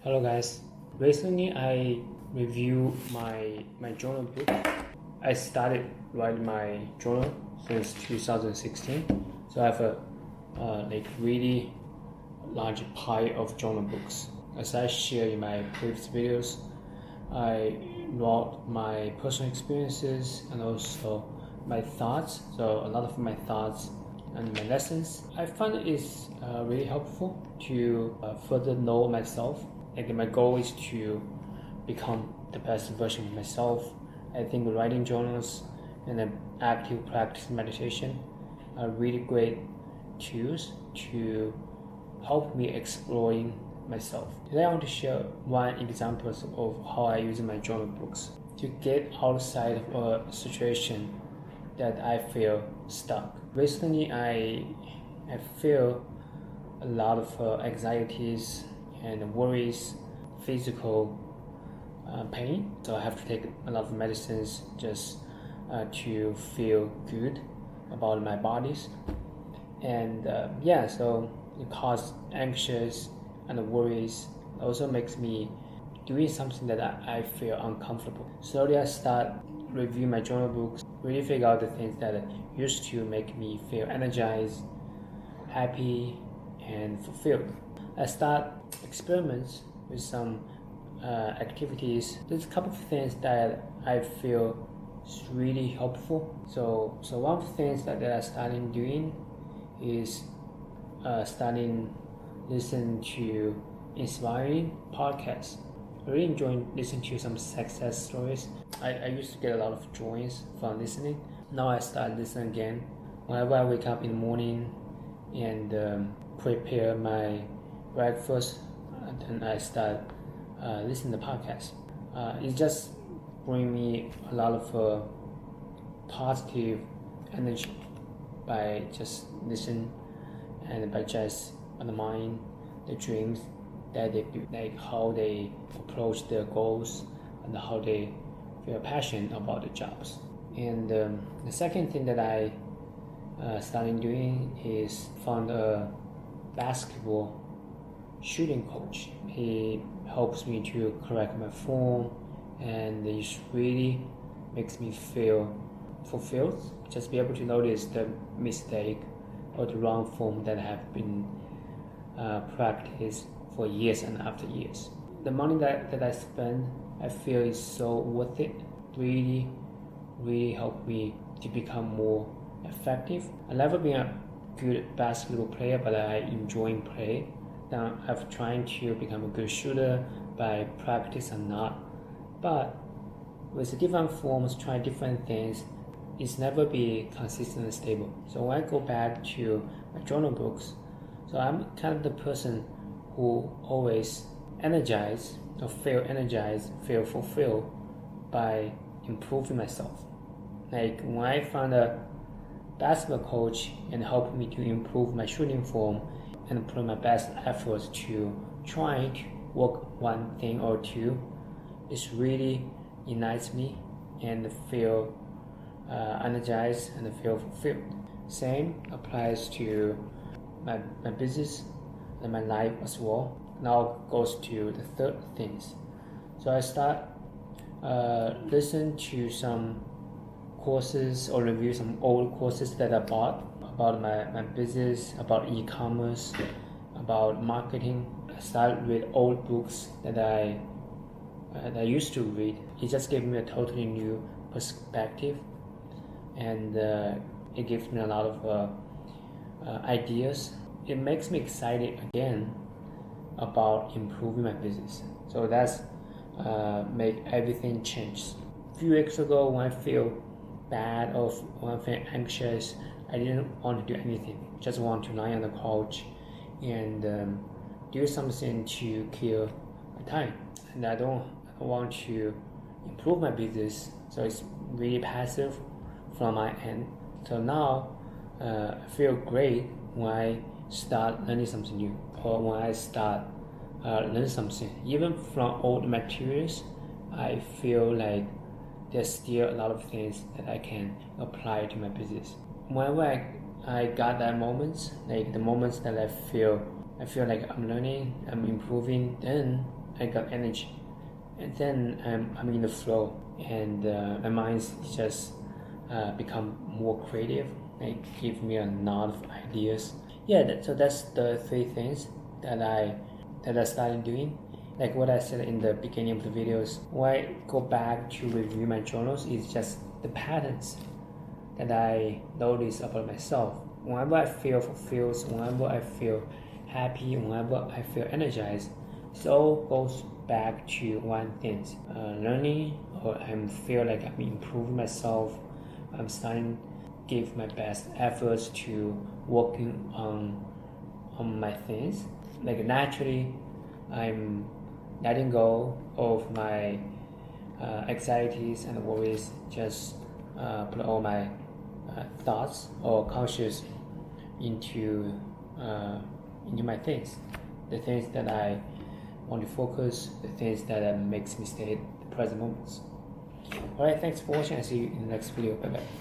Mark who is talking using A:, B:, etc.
A: Hello guys. Recently I reviewed my journal book. I started writing my journal since 2016. So I have a really large pile of journal books. As I shared in my previous videos, I wrote my personal experiences and also my thoughts. So a lot of my thoughts and my lessons. I find it's really helpful to further know myself. Like my goal is to become the best version of myself. I think writing journals and an active practice meditation are really great tools to help me exploring myself. Today I want to share one example of how I use my journal books to get outside of a situation that I feel stuck. Recently I feel a lot of anxieties and worries, physical pain. So I have to take a lot of medicines just to feel good about my bodies. And so it causes anxious and worries. It also makes me doing something that I feel uncomfortable. Slowly I start review my journal books, really figure out the things that used to make me feel energized, happy, and fulfilled. I start experiments with some activities. There's a couple of things that I feel is really helpful. So one of the things that I started doing is starting listening to inspiring podcasts. I really enjoy listening to some success stories. I used to get a lot of joys from listening. Now I start listening again. Whenever I wake up in the morning and prepare my breakfast, then I start listening to podcasts. It just brings me a lot of positive energy by just listening and by just undermining the dreams that they do, like how they approach their goals and how they feel passionate about the jobs. And the second thing that I started doing is found a basketball shooting coach. He helps me to correct my form, and it really makes me feel fulfilled. Just be able to notice the mistake or the wrong form that have been practiced for years and after years. The money that I spend, I feel is so worth it. Really helped me to become more effective. I've never been a good basketball player, but I enjoy play. Now I've tried to become a good shooter by practice or not, but with different forms, try different things, it's never be consistent and stable. So when I go back to my journal books, so I'm kind of the person who always feel fulfilled by improving myself. Like when I found a basketball coach and helped me to improve my shooting form and put my best efforts to try to work one thing or two, it really unites me and feel energized and feel fulfilled. Same applies to my business and my life as well. Now goes to the third things. So I start listen to some courses or review some old courses that I bought about my business, about e-commerce, about marketing. I started with old books that I used to read. It just gave me a totally new perspective, and it gives me a lot of ideas. It makes me excited again about improving my business. So that's make everything change. A few weeks ago, when I feel bad or when I feel anxious, I didn't want to do anything. Just want to lie on the couch and do something to kill my time. And I don't want to improve my business, so it's really passive from my end. So now I feel great when I start learning something new, or when I start learn something. Even from old materials, I feel like there's still a lot of things that I can apply to my business. Whenever I got that moments, like the moments that I feel like I'm learning, I'm improving, then I got energy, and then I'm in the flow, and my mind just become more creative. It gives me a lot of ideas. Yeah, so that's the three things that I started doing. Like what I said in the beginning of the videos, when I go back to review my journals, it's just the patterns that I notice about myself. Whenever I feel fulfilled, whenever I feel happy, whenever I feel energized, it all goes back to one thing: learning, or I feel like I'm improving myself. I'm starting to give my best efforts to working on my things. Like naturally, I'm letting go of my anxieties and worries. Just put all my thoughts or conscious into my things, the things that I want to focus, the things that makes me stay at the present moments. Alright, thanks for watching. I see you in the next video. Bye bye.